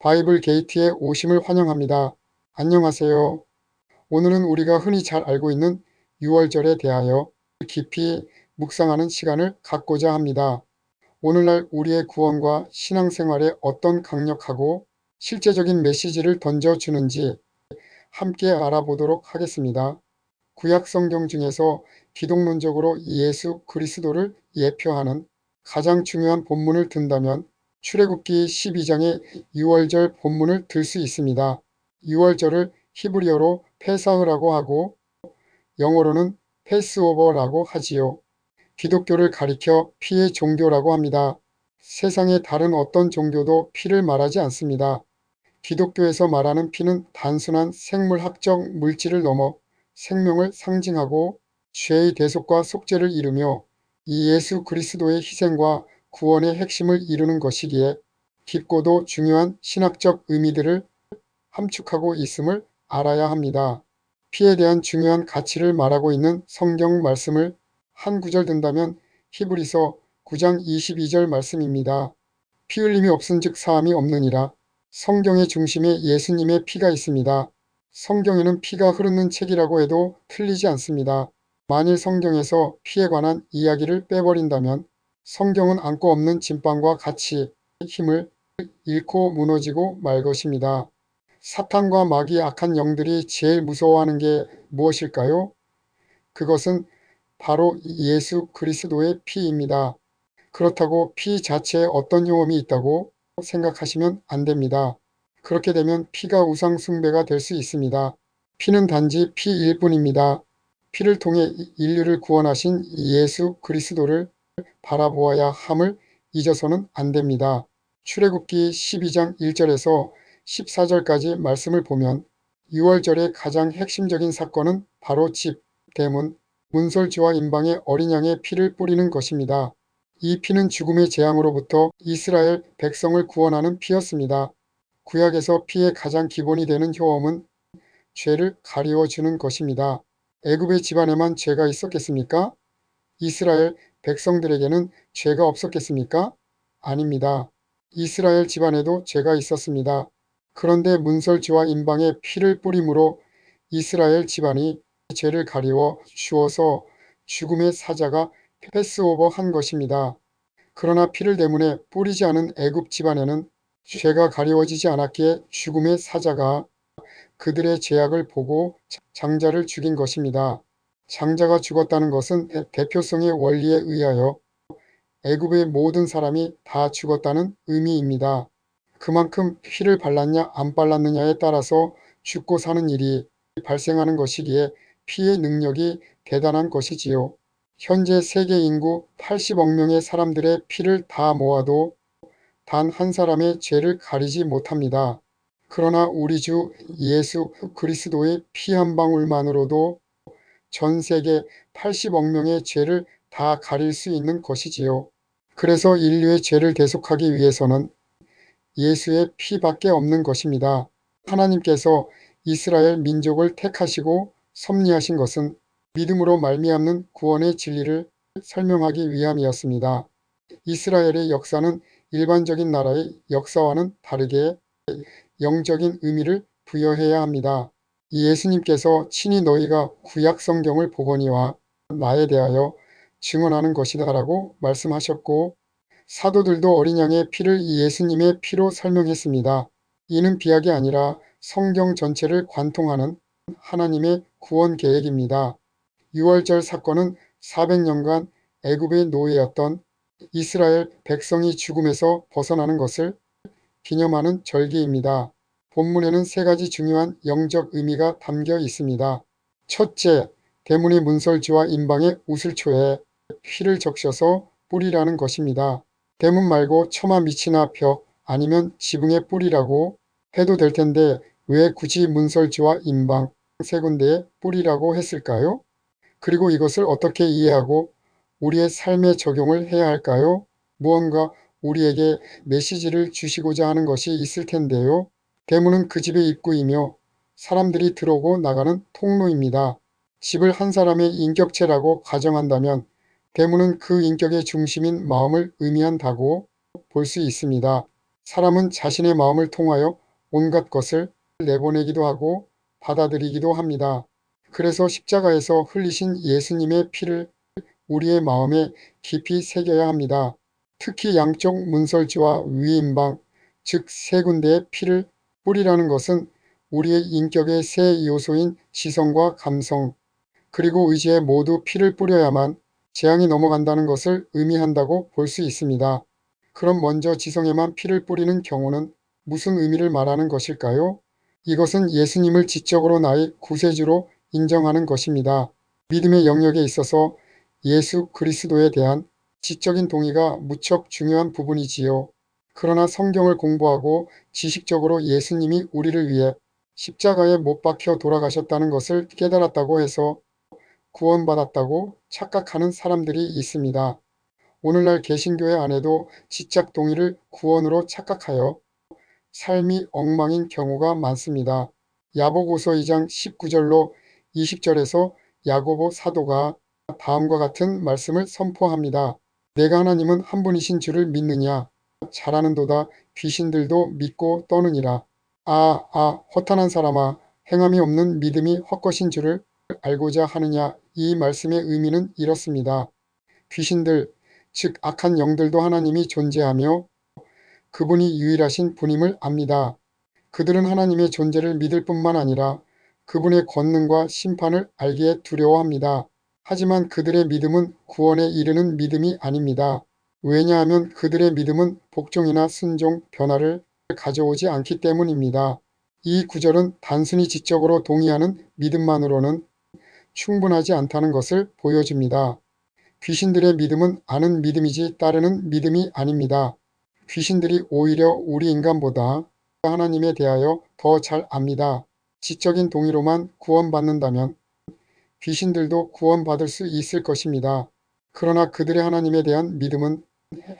바이블 게이트에 오심을 환영합니다. 안녕하세요. 오늘은 우리가 흔히 잘 알고 있는 유월절에 대하여 깊이 묵상하는 시간을 갖고자 합니다. 오늘날 우리의 구원과 신앙생활에 어떤 강력하고 실제적인 메시지를 던져주는지 함께 알아보도록 하겠습니다. 구약 성경 중에서 기독론적으로 예수 그리스도를 예표하는 가장 중요한 본문을 든다면 출애굽기 12장의 유월절 본문을 들 수 있습니다. 유월절을 히브리어로 페사흐라고 하고 영어로는 패스오버라고 하지요. 기독교를 가리켜 피의 종교라고 합니다. 세상의 다른 어떤 종교도 피를 말하지 않습니다. 기독교에서 말하는 피는 단순한 생물학적 물질을 넘어 생명을 상징하고 죄의 대속과 속죄를 이루며 이 예수 그리스도의 희생과 구원의 핵심을 이루는 것이기에 깊고도 중요한 신학적 의미들을 함축하고 있음을 알아야 합니다. 피에 대한 중요한 가치를 말하고 있는 성경 말씀을 한 구절 든다면 히브리서 9장 22절 말씀입니다. 피 흘림이 없은즉 사함이 없느니라. 성경의 중심에 예수님의 피가 있습니다. 성경에는 피가 흐르는 책이라고 해도 틀리지 않습니다. 만일 성경에서 피에 관한 이야기를 빼버린다면 성경은 안고 없는 진방과 같이 힘을 잃고 무너지고 말 것입니다. 사탄과 마귀 악한 영들이 제일 무서워하는 게 무엇일까요? 그것은 바로 예수 그리스도의 피입니다. 그렇다고 피 자체에 어떤 효험이 있다고 생각하시면 안 됩니다. 그렇게 되면 피가 우상 숭배가 될 수 있습니다. 피는 단지 피일 뿐입니다. 피를 통해 인류를 구원하신 예수 그리스도를 바라보아야 함을 잊어서는 안 됩니다. 출애굽기 12장 1절에서 14절까지 말씀을 보면 유월절의 가장 핵심적인 사건은 바로 집, 대문, 문설주와 임방의 어린 양의 피를 뿌리는 것입니다. 이 피는 죽음의 재앙으로부터 이스라엘 백성을 구원하는 피였습니다. 구약에서 피의 가장 기본이 되는 효험은 죄를 가리워주는 것입니다. 애굽의 집안에만 죄가 있었겠습니까? 이스라엘 백성들에게는 죄가 없었겠습니까? 아닙니다. 이스라엘 집안에도 죄가 있었습니다. 그런데 문설주와 임방의 피를 뿌림으로 이스라엘 집안이 죄를 가리워 주어서 죽음의 사자가 패스오버 한 것입니다. 그러나 피를 때문에 뿌리지 않은 애굽 집안에는 죄가 가리워지지 않았기에 죽음의 사자가 그들의 죄악을 보고 장자를 죽인 것입니다. 장자가 죽었다는 것은 대표성의 원리에 의하여 애굽의 모든 사람이 다 죽었다는 의미입니다. 그만큼 피를 발랐냐 안 발랐느냐에 따라서 죽고 사는 일이 발생하는 것이기에 피의 능력이 대단한 것이지요. 현재 세계 인구 80억 명의 사람들의 피를 다 모아도 단 한 사람의 죄를 가리지 못합니다. 그러나 우리 주 예수 그리스도의 피 한 방울만으로도 전 세계 80억 명의 죄를 다 가릴 수 있는 것이지요. 그래서 인류의 죄를 대속하기 위해서는 예수의 피밖에 없는 것입니다. 하나님께서 이스라엘 민족을 택하시고 섭리하신 것은 믿음으로 말미암는 구원의 진리를 설명하기 위함이었습니다. 이스라엘의 역사는 일반적인 나라의 역사와는 다르게 영적인 의미를 부여해야 합니다. 예수님께서 친히 너희가 구약 성경을 보거니와 나에 대하여 증언하는 것이다 라고 말씀하셨고 사도들도 어린 양의 피를 예수님의 피로 설명했습니다. 이는 비약이 아니라 성경 전체를 관통하는 하나님의 구원 계획입니다. 유월절 사건은 400년간 애굽의 노예였던 이스라엘 백성이 죽음에서 벗어나는 것을 기념하는 절기입니다. 본문에는 세 가지 중요한 영적 의미가 담겨 있습니다. 첫째, 대문의 문설주와 임방의 우슬초에 피를 적셔서 뿌리라는 것입니다. 대문 말고 처마 밑이나 벽 아니면 지붕에 뿌리라고 해도 될 텐데 왜 굳이 문설주와 임방 세 군데에 뿌리라고 했을까요? 그리고 이것을 어떻게 이해하고 우리의 삶에 적용을 해야 할까요? 무언가 우리에게 메시지를 주시고자 하는 것이 있을 텐데요. 대문은 그 집의 입구이며 사람들이 들어오고 나가는 통로입니다. 집을 한 사람의 인격체라고 가정한다면 대문은 그 인격의 중심인 마음을 의미한다고 볼 수 있습니다. 사람은 자신의 마음을 통하여 온갖 것을 내보내기도 하고 받아들이기도 합니다. 그래서 십자가에서 흘리신 예수님의 피를 우리의 마음에 깊이 새겨야 합니다. 특히 양쪽 문설주와 위임방, 즉 세 군데의 피를 뿌리라는 것은 우리의 인격의 세 요소인 지성과 감성, 그리고 의지에 모두 피를 뿌려야만 재앙이 넘어간다는 것을 의미한다고 볼 수 있습니다. 그럼 먼저 지성에만 피를 뿌리는 경우는 무슨 의미를 말하는 것일까요? 이것은 예수님을 지적으로 나의 구세주로 인정하는 것입니다. 믿음의 영역에 있어서 예수 그리스도에 대한 지적인 동의가 무척 중요한 부분이지요. 그러나 성경을 공부하고 지식적으로 예수님이 우리를 위해 십자가에 못 박혀 돌아가셨다는 것을 깨달았다고 해서 구원받았다고 착각하는 사람들이 있습니다. 오늘날 개신교회 안에도 지적 동의를 구원으로 착각하여 삶이 엉망인 경우가 많습니다. 야고보서 2장 19절로 20절에서 야고보 사도가 다음과 같은 말씀을 선포합니다. 내가 하나님은 한 분이신 줄을 믿느냐? 잘하는도다 귀신들도 믿고 떠느니라. 허탄한 사람아, 행함이 없는 믿음이 헛것인 줄을 알고자 하느냐? 이 말씀의 의미는 이렇습니다. 귀신들, 즉 악한 영들도 하나님이 존재하며 그분이 유일하신 분임을 압니다. 그들은 하나님의 존재를 믿을 뿐만 아니라 그분의 권능과 심판을 알기에 두려워합니다. 하지만 그들의 믿음은 구원에 이르는 믿음이 아닙니다. 왜냐하면 그들의 믿음은 복종이나 순종, 변화를 가져오지 않기 때문입니다. 이 구절은 단순히 지적으로 동의하는 믿음만으로는 충분하지 않다는 것을 보여줍니다. 귀신들의 믿음은 아는 믿음이지 따르는 믿음이 아닙니다. 귀신들이 오히려 우리 인간보다 하나님에 대하여 더 잘 압니다. 지적인 동의로만 구원받는다면 귀신들도 구원받을 수 있을 것입니다. 그러나 그들의 하나님에 대한 믿음은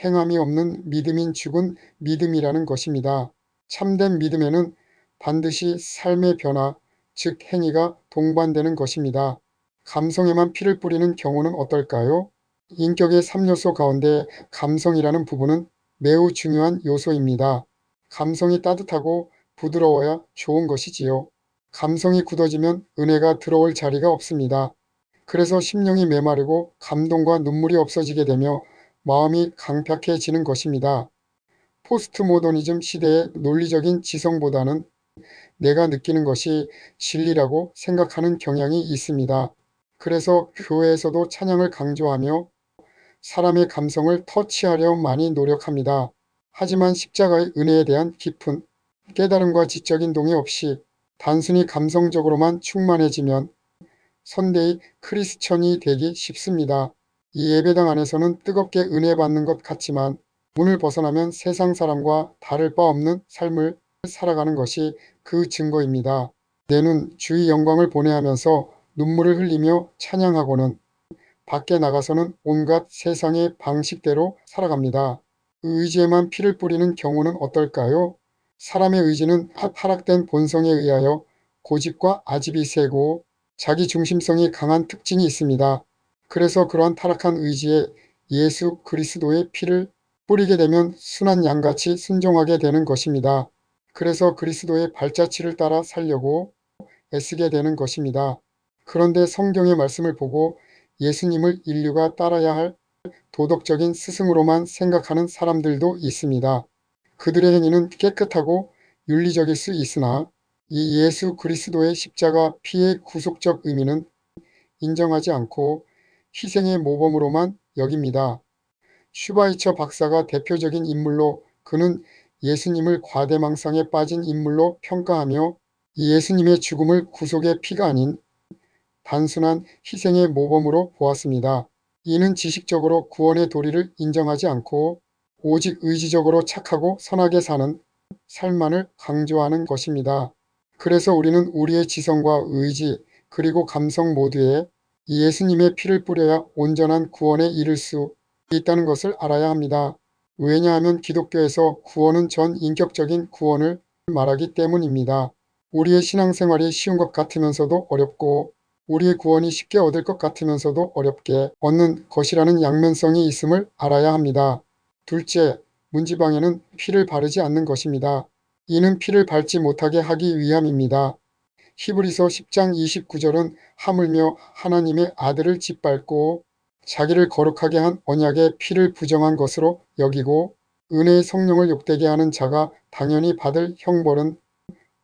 행함이 없는 믿음인 죽은 믿음이라는 것입니다. 참된 믿음에는 반드시 삶의 변화, 즉 행위가 동반되는 것입니다. 감성에만 피를 뿌리는 경우는 어떨까요? 인격의 3요소 가운데 감성이라는 부분은 매우 중요한 요소입니다. 감성이 따뜻하고 부드러워야 좋은 것이지요. 감성이 굳어지면 은혜가 들어올 자리가 없습니다. 그래서 심령이 메마르고 감동과 눈물이 없어지게 되며 마음이 강팍해지는 것입니다. 포스트 모더니즘 시대의 논리적인 지성보다는 내가 느끼는 것이 진리라고 생각하는 경향이 있습니다. 그래서 교회에서도 찬양을 강조하며 사람의 감성을 터치하려 많이 노력합니다. 하지만 십자가의 은혜에 대한 깊은 깨달음과 지적인 동의 없이 단순히 감성적으로만 충만해지면 선대의 크리스천이 되기 쉽습니다. 이 예배당 안에서는 뜨겁게 은혜 받는 것 같지만 문을 벗어나면 세상 사람과 다를 바 없는 삶을 살아가는 것이 그 증거입니다. 내 눈 주의 영광을 보내하면서 눈물을 흘리며 찬양하고는 밖에 나가서는 온갖 세상의 방식대로 살아갑니다. 의지에만 피를 뿌리는 경우는 어떨까요? 사람의 의지는 타락된 본성에 의하여 고집과 아집이 세고 자기 중심성이 강한 특징이 있습니다. 그래서 그러한 타락한 의지에 예수 그리스도의 피를 뿌리게 되면 순한 양같이 순종하게 되는 것입니다. 그래서 그리스도의 발자취를 따라 살려고 애쓰게 되는 것입니다. 그런데 성경의 말씀을 보고 예수님을 인류가 따라야 할 도덕적인 스승으로만 생각하는 사람들도 있습니다. 그들의 행위는 깨끗하고 윤리적일 수 있으나 이 예수 그리스도의 십자가 피의 구속적 의미는 인정하지 않고 희생의 모범으로만 여깁니다. 슈바이처 박사가 대표적인 인물로 그는 예수님을 과대망상에 빠진 인물로 평가하며 예수님의 죽음을 구속의 피가 아닌 단순한 희생의 모범으로 보았습니다. 이는 지식적으로 구원의 도리를 인정하지 않고 오직 의지적으로 착하고 선하게 사는 삶만을 강조하는 것입니다. 그래서 우리는 우리의 지성과 의지 그리고 감성 모두에 예수님의 피를 뿌려야 온전한 구원에 이를 수 있다는 것을 알아야 합니다. 왜냐하면 기독교에서 구원은 전 인격적인 구원을 말하기 때문입니다. 우리의 신앙생활이 쉬운 것 같으면서도 어렵고 우리의 구원이 쉽게 얻을 것 같으면서도 어렵게 얻는 것이라는 양면성이 있음을 알아야 합니다. 둘째, 문지방에는 피를 바르지 않는 것입니다. 이는 피를 밟지 못하게 하기 위함입니다. 히브리서 10장 29절은 하물며 하나님의 아들을 짓밟고 자기를 거룩하게 한 언약의 피를 부정한 것으로 여기고 은혜의 성령을 욕되게 하는 자가 당연히 받을 형벌은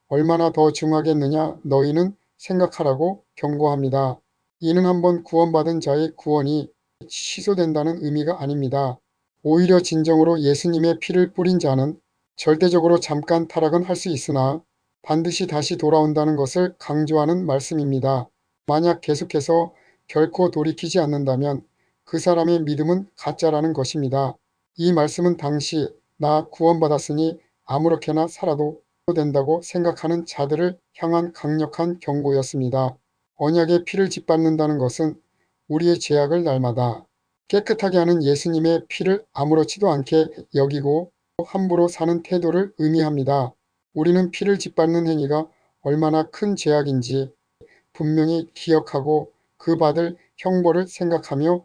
얼마나 더 중하겠느냐 너희는 생각하라고 경고합니다. 이는 한번 구원받은 자의 구원이 취소된다는 의미가 아닙니다. 오히려 진정으로 예수님의 피를 뿌린 자는 절대적으로 잠깐 타락은 할 수 있으나 반드시 다시 돌아온다는 것을 강조하는 말씀입니다. 만약 계속해서 결코 돌이키지 않는다면 그 사람의 믿음은 가짜라는 것입니다. 이 말씀은 당시 나 구원받았으니 아무렇게나 살아도 된다고 생각하는 자들을 향한 강력한 경고였습니다. 언약의 피를 짓밟는다는 것은 우리의 죄악을 날마다 깨끗하게 하는 예수님의 피를 아무렇지도 않게 여기고 함부로 사는 태도를 의미합니다. 우리는 피를 짓밟는 행위가 얼마나 큰 죄악인지 분명히 기억하고 그 받을 형벌을 생각하며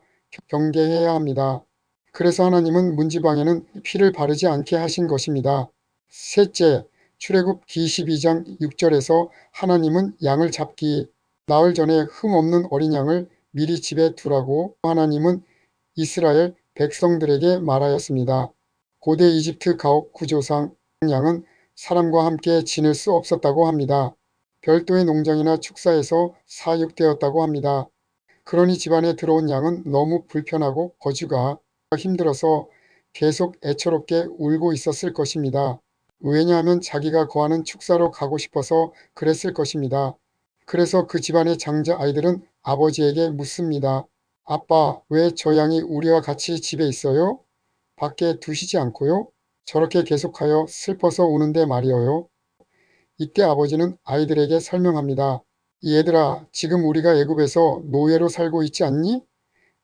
경계해야 합니다. 그래서 하나님은 문지방에는 피를 바르지 않게 하신 것입니다. 셋째, 출애굽기 22장 6절에서 하나님은 양을 잡기 나흘 전에 흠없는 어린 양을 미리 집에 두라고 하나님은 이스라엘 백성들에게 말하였습니다. 고대 이집트 가옥 구조상 양은 사람과 함께 지낼 수 없었다고 합니다. 별도의 농장이나 축사에서 사육되었다고 합니다. 그러니 집안에 들어온 양은 너무 불편하고 거주가 힘들어서 계속 애처롭게 울고 있었을 것입니다. 왜냐하면 자기가 거하는 축사로 가고 싶어서 그랬을 것입니다. 그래서 그 집안의 장자 아이들은 아버지에게 묻습니다. 아빠, 왜 저 양이 우리와 같이 집에 있어요? 밖에 두시지 않고요? 저렇게 계속하여 슬퍼서 우는데 말이어요. 이때 아버지는 아이들에게 설명합니다. 얘들아, 지금 우리가 애굽에서 노예로 살고 있지 않니?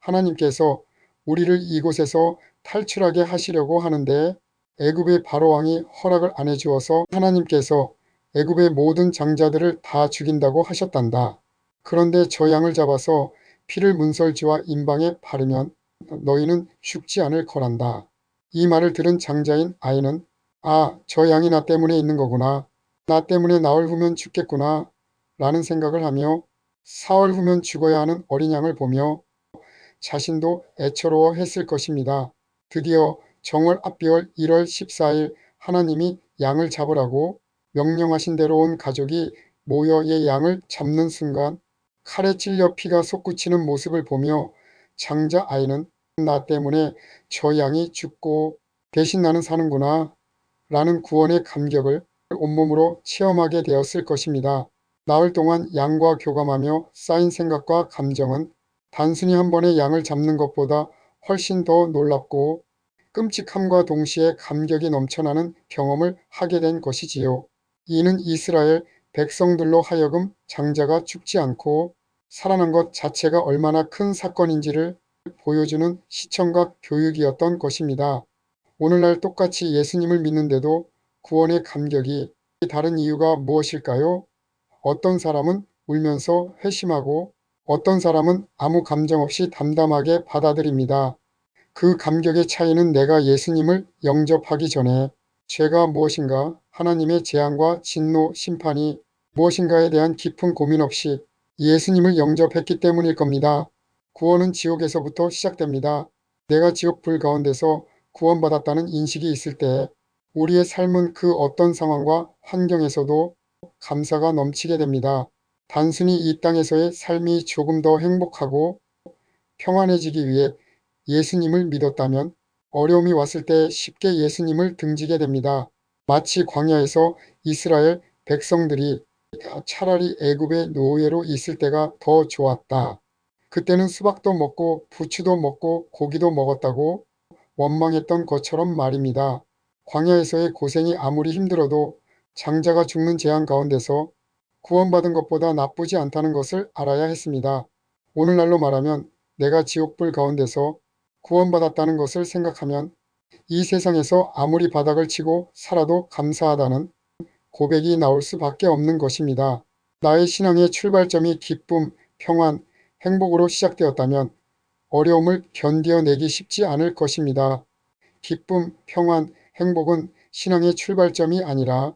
하나님께서 우리를 이곳에서 탈출하게 하시려고 하는데 애굽의 바로왕이 허락을 안 해주어서 하나님께서 애굽의 모든 장자들을 다 죽인다고 하셨단다. 그런데 저 양을 잡아서 피를 문설주와 임방에 바르면 너희는 죽지 않을 거란다. 이 말을 들은 장자인 아이는 아, 저 양이 나 때문에 있는 거구나. 나 때문에 나흘 후면 죽겠구나. 라는 생각을 하며 사흘 후면 죽어야 하는 어린 양을 보며 자신도 애처로워 했을 것입니다. 드디어 정월 앞비월 1월 14일 하나님이 양을 잡으라고 명령하신 대로 온 가족이 모여 이 양을 잡는 순간 칼에 찔려 피가 솟구치는 모습을 보며 장자 아이는 나 때문에 저 양이 죽고 대신 나는 사는구나 라는 구원의 감격을 온몸으로 체험하게 되었을 것입니다. 나흘 동안 양과 교감하며 쌓인 생각과 감정은 단순히 한 번에 양을 잡는 것보다 훨씬 더 놀랍고 끔찍함과 동시에 감격이 넘쳐나는 경험을 하게 된 것이지요. 이는 이스라엘 백성들로 하여금 장자가 죽지 않고 살아난 것 자체가 얼마나 큰 사건인지를 보여주는 시청각 교육이었던 것입니다. 오늘날 똑같이 예수님을 믿는데도 구원의 감격이 다른 이유가 무엇일까요? 어떤 사람은 울면서 회심하고 어떤 사람은 아무 감정 없이 담담하게 받아들입니다. 그 감격의 차이는 내가 예수님을 영접하기 전에 죄가 무엇인가, 하나님의 재앙과 진노, 심판이 무엇인가에 대한 깊은 고민 없이 예수님을 영접했기 때문일 겁니다. 구원은 지옥에서부터 시작됩니다. 내가 지옥 불 가운데서 구원받았다는 인식이 있을 때 우리의 삶은 그 어떤 상황과 환경에서도 감사가 넘치게 됩니다. 단순히 이 땅에서의 삶이 조금 더 행복하고 평안해지기 위해 예수님을 믿었다면 어려움이 왔을 때 쉽게 예수님을 등지게 됩니다. 마치 광야에서 이스라엘 백성들이 차라리 애굽의 노예로 있을 때가 더 좋았다. 그때는 수박도 먹고 부추도 먹고 고기도 먹었다고 원망했던 것처럼 말입니다. 광야에서의 고생이 아무리 힘들어도 장자가 죽는 재앙 가운데서 구원받은 것보다 나쁘지 않다는 것을 알아야 했습니다. 오늘날로 말하면 내가 지옥불 가운데서 구원받았다는 것을 생각하면 이 세상에서 아무리 바닥을 치고 살아도 감사하다는 고백이 나올 수밖에 없는 것입니다. 나의 신앙의 출발점이 기쁨, 평안, 행복으로 시작되었다면 어려움을 견뎌내기 쉽지 않을 것입니다. 기쁨, 평안, 행복은 신앙의 출발점이 아니라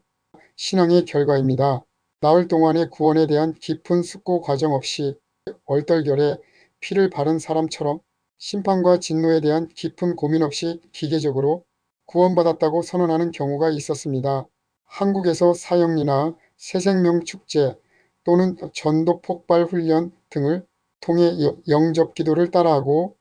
신앙의 결과입니다. 나흘 동안의 구원에 대한 깊은 숙고 과정 없이 얼떨결에 피를 바른 사람처럼 심판과 진노에 대한 깊은 고민 없이 기계적으로 구원받았다고 선언하는 경우가 있었습니다. 한국에서 사형리나 새생명 축제 또는 전도 폭발 훈련 등을 통해 영접 기도를 따라하고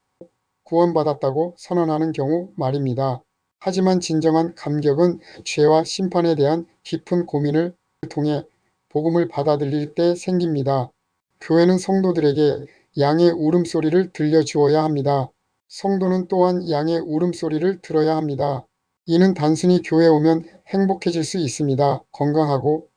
구원받았다고 선언하는 경우 말입니다. 하지만 진정한 감격은 죄와 심판에 대한 깊은 고민을 통해 복음을 받아들일 때 생깁니다. 교회는 성도들에게 양의 울음소리를 들려주어야 합니다. 성도는 또한 양의 울음소리를 들어야 합니다. 이는 단순히 교회에 오면 행복해질 수 있습니다. 건강하고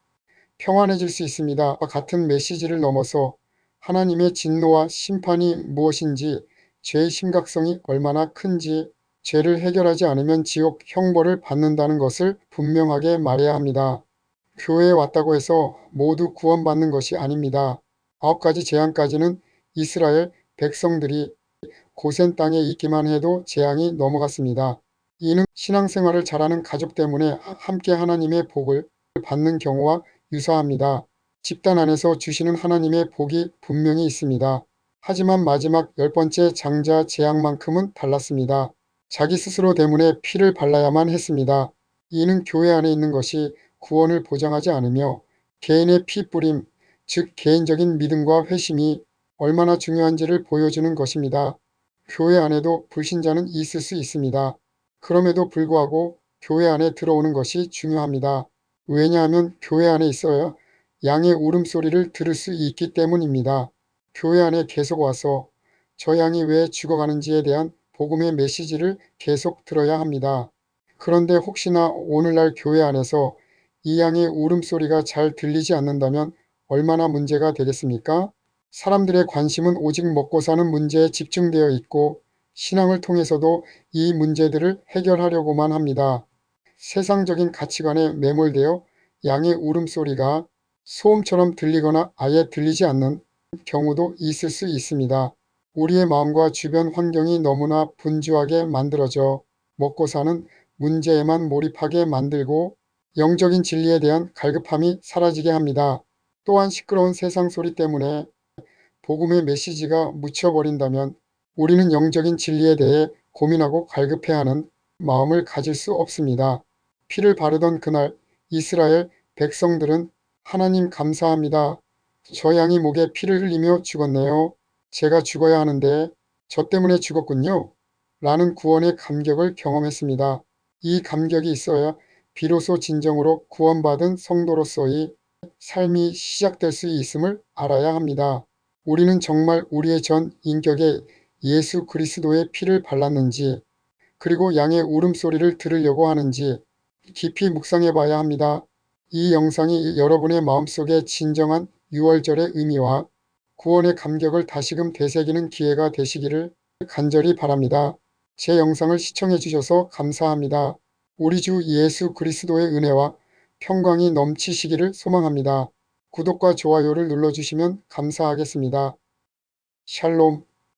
평안해질 수 있습니다. 같은 메시지를 넘어서 하나님의 진노와 심판이 무엇인지, 죄의 심각성이 얼마나 큰지, 죄를 해결하지 않으면 지옥 형벌을 받는다는 것을 분명하게 말해야 합니다. 교회에 왔다고 해서 모두 구원받는 것이 아닙니다. 9가지 재앙까지는 이스라엘 백성들이 고센 땅에 있기만 해도 재앙이 넘어갔습니다. 이는 신앙생활을 잘하는 가족 때문에 함께 하나님의 복을 받는 경우와 유사합니다. 집단 안에서 주시는 하나님의 복이 분명히 있습니다. 하지만 마지막 10번째 장자 재앙만큼은 달랐습니다. 자기 스스로 때문에 피를 발라야만 했습니다. 이는 교회 안에 있는 것이 구원을 보장하지 않으며 개인의 피 뿌림, 즉 개인적인 믿음과 회심이 얼마나 중요한지를 보여주는 것입니다. 교회 안에도 불신자는 있을 수 있습니다. 그럼에도 불구하고 교회 안에 들어오는 것이 중요합니다. 왜냐하면 교회 안에 있어야 양의 울음소리를 들을 수 있기 때문입니다. 교회 안에 계속 와서 저 양이 왜 죽어가는지에 대한 복음의 메시지를 계속 들어야 합니다. 그런데 혹시나 오늘날 교회 안에서 이 양의 울음소리가 잘 들리지 않는다면 얼마나 문제가 되겠습니까? 사람들의 관심은 오직 먹고 사는 문제에 집중되어 있고 신앙을 통해서도 이 문제들을 해결하려고만 합니다. 세상적인 가치관에 매몰되어 양의 울음소리가 소음처럼 들리거나 아예 들리지 않는 경우도 있을 수 있습니다. 우리의 마음과 주변 환경이 너무나 분주하게 만들어져 먹고 사는 문제에만 몰입하게 만들고 영적인 진리에 대한 갈급함이 사라지게 합니다. 또한 시끄러운 세상 소리 때문에 복음의 메시지가 묻혀버린다면 우리는 영적인 진리에 대해 고민하고 갈급해하는 마음을 가질 수 없습니다. 피를 바르던 그날 이스라엘 백성들은 하나님 감사합니다. 저 양이 목에 피를 흘리며 죽었네요. 제가 죽어야 하는데 저 때문에 죽었군요. 라는 구원의 감격을 경험했습니다. 이 감격이 있어야 비로소 진정으로 구원받은 성도로서의 삶이 시작될 수 있음을 알아야 합니다. 우리는 정말 우리의 전 인격에 예수 그리스도의 피를 발랐는지 그리고 양의 울음소리를 들으려고 하는지 깊이 묵상해 봐야 합니다. 이 영상이 여러분의 마음속에 진정한 6월절의 의미와 구원의 감격을 다시금 되새기는 기회가 되시기를 간절히 바랍니다. 제 영상을 시청해 주셔서 감사합니다. 우리 주 예수 그리스도의 은혜와 평강이 넘치시기를 소망합니다. 구독과 좋아요를 눌러주시면 감사하겠습니다. 샬롬.